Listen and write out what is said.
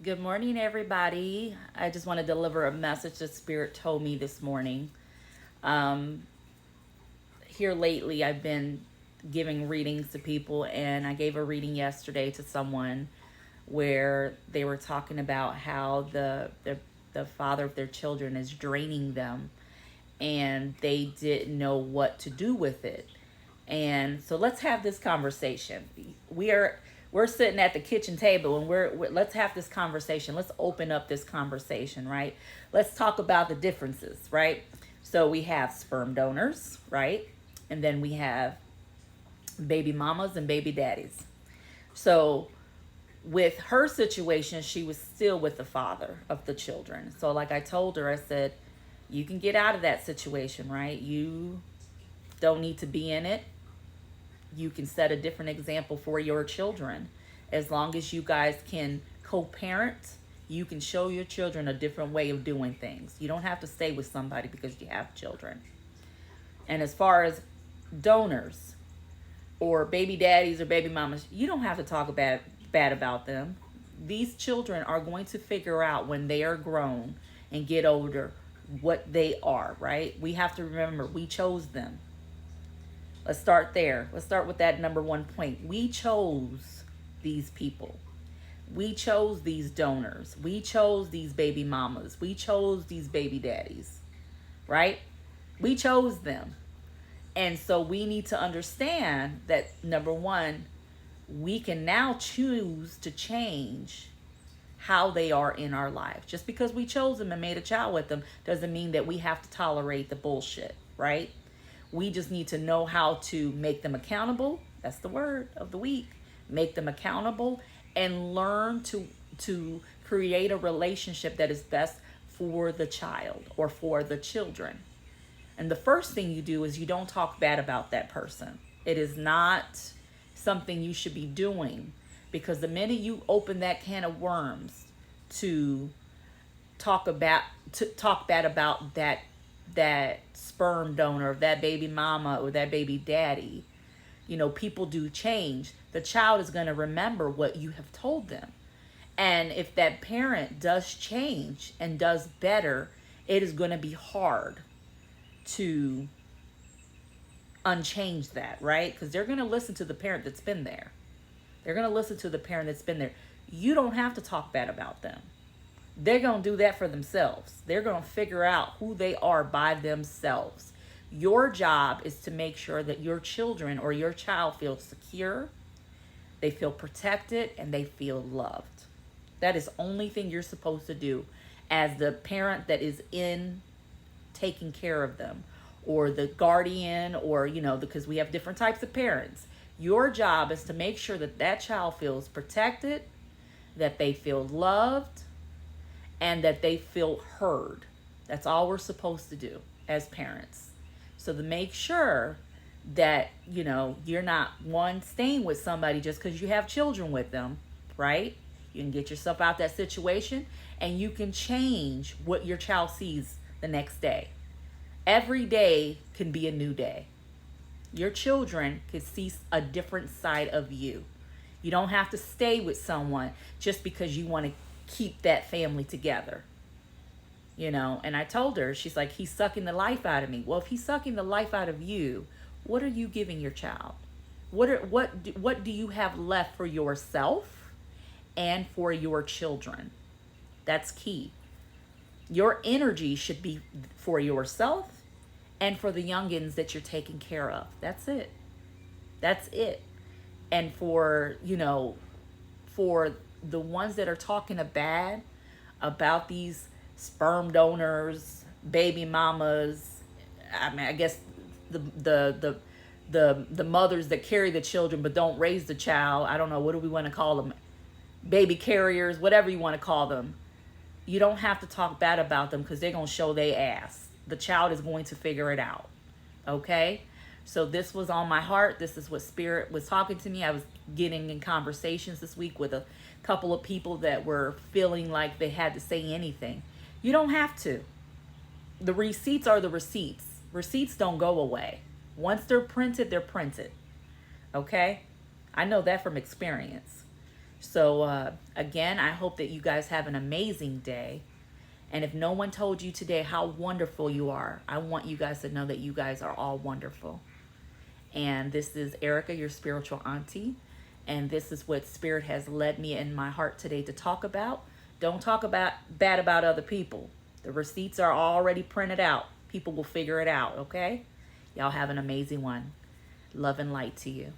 Good morning, everybody. I just want to deliver a message that Spirit told me this morning. Um, Here lately, I've been giving readings to people, and I gave a reading yesterday to someone where they were talking about how the father of their children is draining them, and they didn't know what to do with it. And so let's have this conversation. We're sitting at the kitchen table, and let's have this conversation. Let's open up this conversation, right? Let's talk about the differences, right? So we have sperm donors, right? And then we have baby mamas and baby daddies. So with her situation, she was still with the father of the children. So like I told her, I said, you can get out of that situation, right? You don't need to be in it. You can set a different example for your children. As long as you guys can co-parent, you can show your children a different way of doing things. You don't have to stay with somebody because you have children. And as far as donors or baby daddies or baby mamas, you don't have to talk bad about them. These children are going to figure out when they are grown and get older what they are, right? We have to remember we chose them. Let's start there. Let's start with that number one point. We chose these people. We chose these donors. We chose these baby mamas. We chose these baby daddies, right? We chose them. And so we need to understand that number one, we can now choose to change how they are in our life. Just because we chose them and made a child with them doesn't mean that we have to tolerate the bullshit, right? We just need to know how to make them accountable. That's the word of the week. Make them accountable and learn to create a relationship that is best for the child or for the children. And the first thing you do is you don't talk bad about that person. It is not something you should be doing, because the minute you open that can of worms to talk bad about that sperm donor, that baby mama or that baby daddy, people do change. The child is going to remember what you have told them. And if that parent does change and does better, it is going to be hard to unchange that, right? Because they're going to listen to the parent that's been there. They're going to listen to the parent that's been there. You don't have to talk bad about them. They're going to do that for themselves. They're going to figure out who they are by themselves. Your job is to make sure that your children or your child feels secure, they feel protected, and they feel loved. That is the only thing you're supposed to do as the parent that is in taking care of them, or the guardian, or because we have different types of parents. Your job is to make sure that that child feels protected, that they feel loved, and that they feel heard. That's all we're supposed to do as parents. So to make sure that you're not one staying with somebody just because you have children with them, right? You can get yourself out that situation, and you can change what your child sees the next day. Every day can be a new day. Your children can see a different side of you. You don't have to stay with someone just because you want to keep that family together. And I told her, she's like, he's sucking the life out of me. Well, if he's sucking the life out of you, what are you giving your child? What do you have left for yourself and for your children? That's key. Your energy should be for yourself and for the youngins that you're taking care of. That's it. That's it. And for the ones that are talking bad about these sperm donors, baby mamas, I mean, I guess the mothers that carry the children but don't raise the child, I don't know, what do we want to call them? Baby carriers, whatever you want to call them. You don't have to talk bad about them, because they're going to show their ass. The child is going to figure it out. Okay? So this was on my heart. This is what Spirit was talking to me. I was getting in conversations this week with a couple of people that were feeling like they had to say anything. You don't have to. The receipts are the receipts. Receipts don't go away. Once they're printed, they're printed. Okay? I know that from experience. So, again, I hope that you guys have an amazing day. And if no one told you today how wonderful you are, I want you guys to know that you guys are all wonderful. And this is Erica, your spiritual auntie. And this is what Spirit has led me in my heart today to talk about. Don't talk about bad about other people. The receipts are already printed out. People will figure it out, okay? Y'all have an amazing one. Love and light to you.